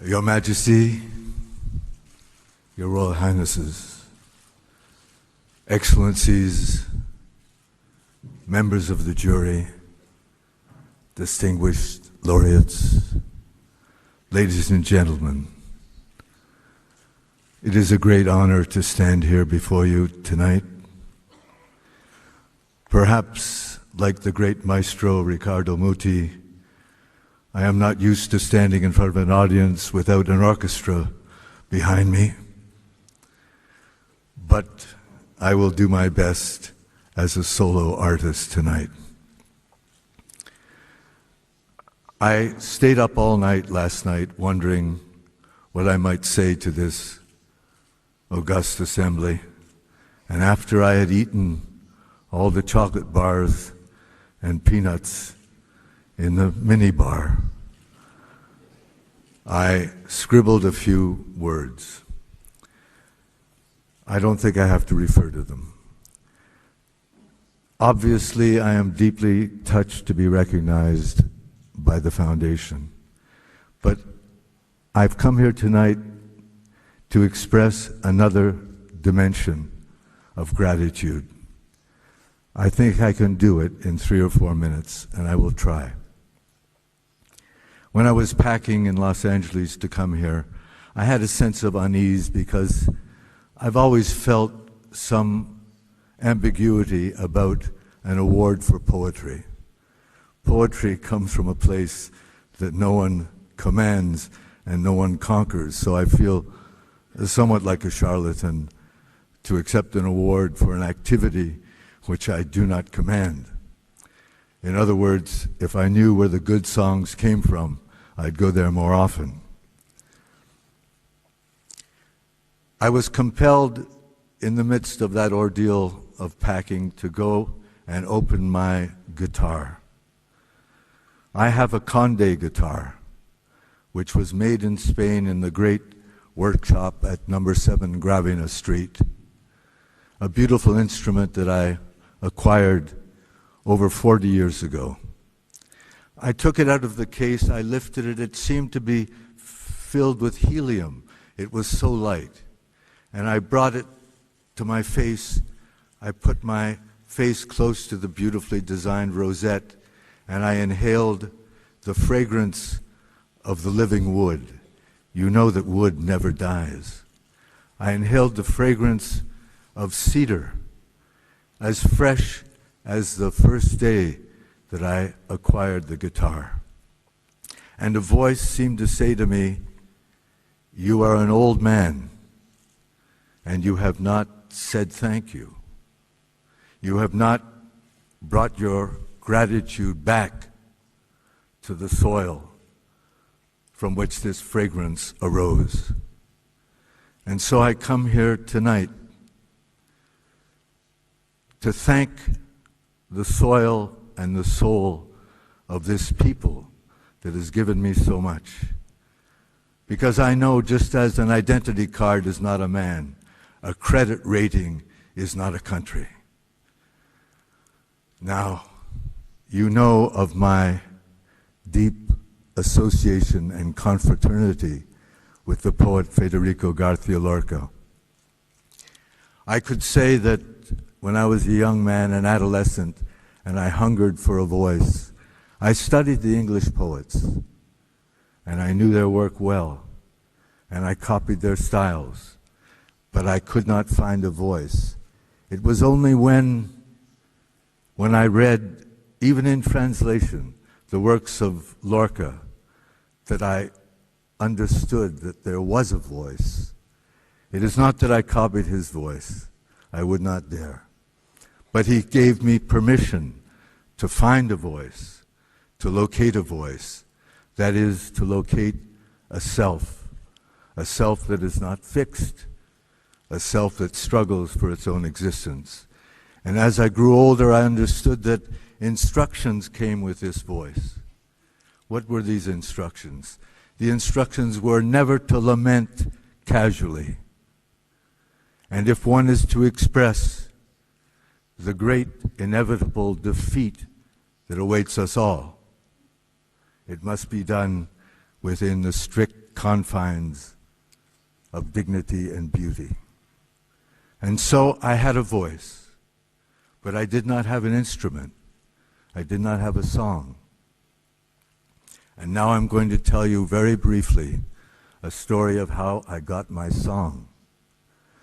Your Majesty, Your Royal Highnesses, Excellencies, members of the jury, distinguished laureates, ladies and gentlemen, it is a great honor to stand here before you tonight. Perhaps, like the great maestro Riccardo Muti, I am not used to standing in front of an audience without an orchestra behind me, but I will do my best as a solo artist tonight. I stayed up all night last night wondering what I might say to this august assembly, and after I had eaten all the chocolate bars and peanuts in the mini bar, I scribbled a few words. I don't think I have to refer to them. Obviously, I am deeply touched to be recognized by the Foundation, but I've come here tonight to express another dimension of gratitude. I think I can do it in 3 or 4 minutes, and I will try. When I was packing in Los Angeles to come here, I had a sense of unease because I've always felt some ambiguity about an award for poetry. Poetry comes from a place that no one commands and no one conquers, so I feel somewhat like a charlatan to accept an award for an activity which I do not command. In other words, if I knew where the good songs came from, I'd go there more often. I was compelled in the midst of that ordeal of packing to go and open my guitar. I have a Conde guitar, which was made in Spain in the great workshop at number 7 Gravina Street, a beautiful instrument that I acquired over 40 years ago. I took it out of the case, I lifted it, it seemed to be filled with helium. It was so light. And I brought it to my face. I put my face close to the beautifully designed rosette, and I inhaled the fragrance of the living wood. You know that wood never dies. I inhaled the fragrance of cedar, as fresh as the first day that I acquired the guitar. And a voice seemed to say to me, "You are an old man, and you have not said thank you. You have not brought your gratitude back to the soil from which this fragrance arose." And so I come here tonight to thank the soil and the soul of this people that has given me so much. Because I know, just as an identity card is not a man, a credit rating is not a country. Now, you know of my deep association and confraternity with the poet Federico García Lorca. I could say that when I was a young man, an adolescent, and I hungered for a voice, I studied the English poets, and I knew their work well, and I copied their styles, but I could not find a voice. It was only when I read, even in translation, the works of Lorca, that I understood that there was a voice. It is not that I copied his voice. I would not dare. But he gave me permission to find a voice, to locate a voice, that is, to locate a self that is not fixed, a self that struggles for its own existence. And as I grew older, I understood that instructions came with this voice. What were these instructions? The instructions were never to lament casually. And if one is to express the great inevitable defeat that awaits us all, it must be done within the strict confines of dignity and beauty. And so I had a voice, but I did not have an instrument. I did not have a song. And now I'm going to tell you very briefly a story of how I got my song.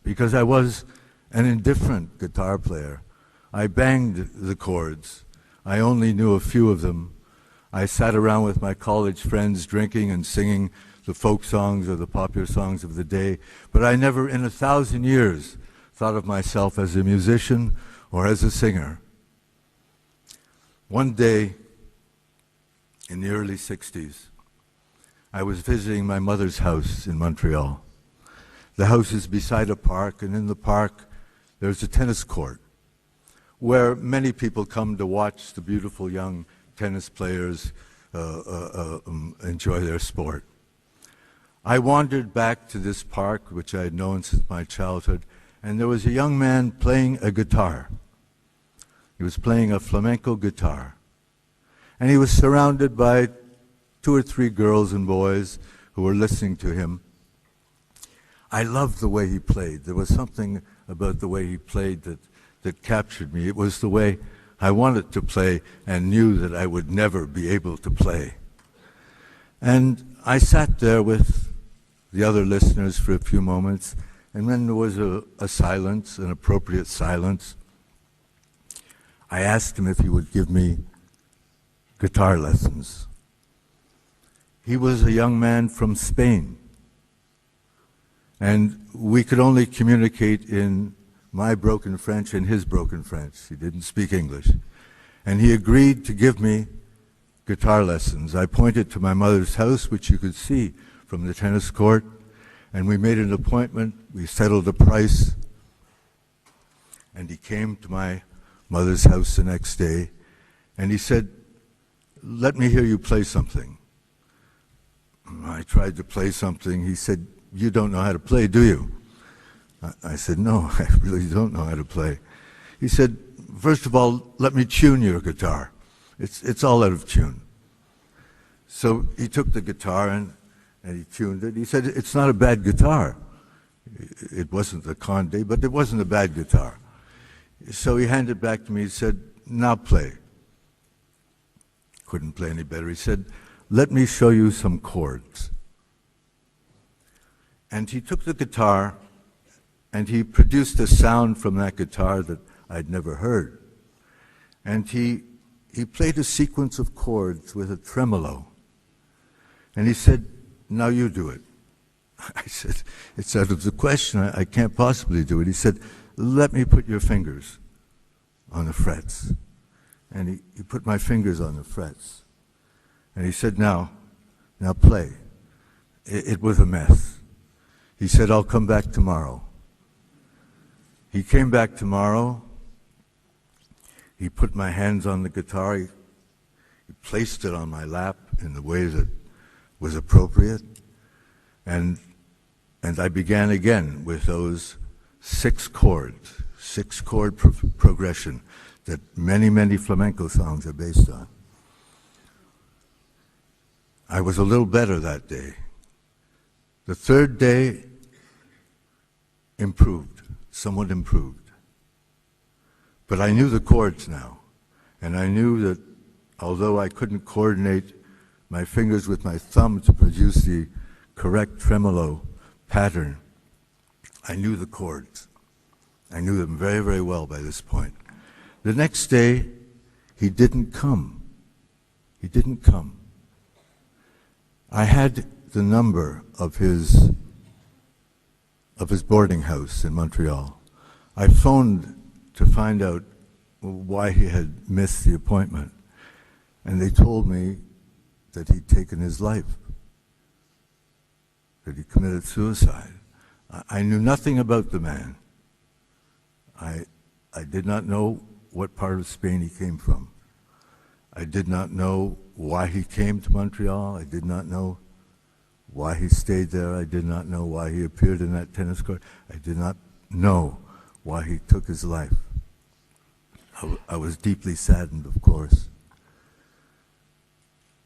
Because I was an indifferent guitar player. I banged the chords. I only knew a few of them. I sat around with my college friends drinking and singing the folk songs or the popular songs of the day, but I never in 1,000 years thought of myself as a musician or as a singer. One day, in the early 60s, I was visiting my mother's house in Montreal. The house is beside a park, and in the park there's a tennis court where many people come to watch the beautiful young tennis players enjoy their sport. I wandered back to this park, which I had known since my childhood, and there was a young man playing a guitar. He was playing a flamenco guitar. And he was surrounded by 2 or 3 girls and boys who were listening to him. I loved the way he played. There was something about the way he played that captured me. It was the way I wanted to play and knew that I would never be able to play. And I sat there with the other listeners for a few moments, and then there was a silence, an appropriate silence. I asked him if he would give me guitar lessons. He was a young man from Spain, and we could only communicate in my broken French and his broken French. He didn't speak English. And he agreed to give me guitar lessons. I pointed to my mother's house, which you could see from the tennis court, and we made an appointment. We settled a price, and he came to my mother's house the next day, and he said, "Let me hear you play something." I tried to play something. He said, "You don't know how to play, do you?" I said, "No, I really don't know how to play." He said, "First of all, let me tune your guitar. It's all out of tune." So he took the guitar and he tuned it. He said, "It's not a bad guitar." It wasn't a Conde, but it wasn't a bad guitar. So he handed it back to me. He said, "Now play." Couldn't play any better. He said, "Let me show you some chords." And he took the guitar and he produced a sound from that guitar that I'd never heard. And he played a sequence of chords with a tremolo. And he said, "Now you do it." I said, "It's out of the question. I can't possibly do it." He said, "Let me put your fingers on the frets." And he put my fingers on the frets. And he said, now play." It was a mess. He said, "I'll come back tomorrow." He came back tomorrow. He put my hands on the guitar. He placed it on my lap in the way that was appropriate. And I began again with those 6 chords, 6-chord progression that many, many flamenco songs are based on. I was a little better that day. The third day improved, somewhat improved. But I knew the chords now, and I knew that although I couldn't coordinate my fingers with my thumb to produce the correct tremolo pattern, I knew the chords. I knew them very, very well by this point. The next day, he didn't come. He didn't come. I had the number of his boarding house in Montreal. I phoned to find out why he had missed the appointment, and they told me that he'd taken his life, that he committed suicide. I knew nothing about the man. I did not know what part of Spain he came from. I did not know why he came to Montreal. I did not know why he stayed there. I did not know why he appeared in that tennis court. I did not know why he took his life. I was deeply saddened, of course.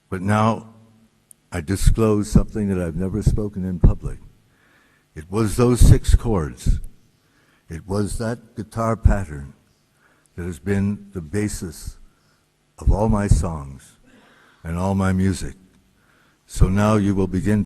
But now I disclose something that I've never spoken in public. It was those 6 chords. It was that guitar pattern that has been the basis of all my songs and all my music. So now you will begin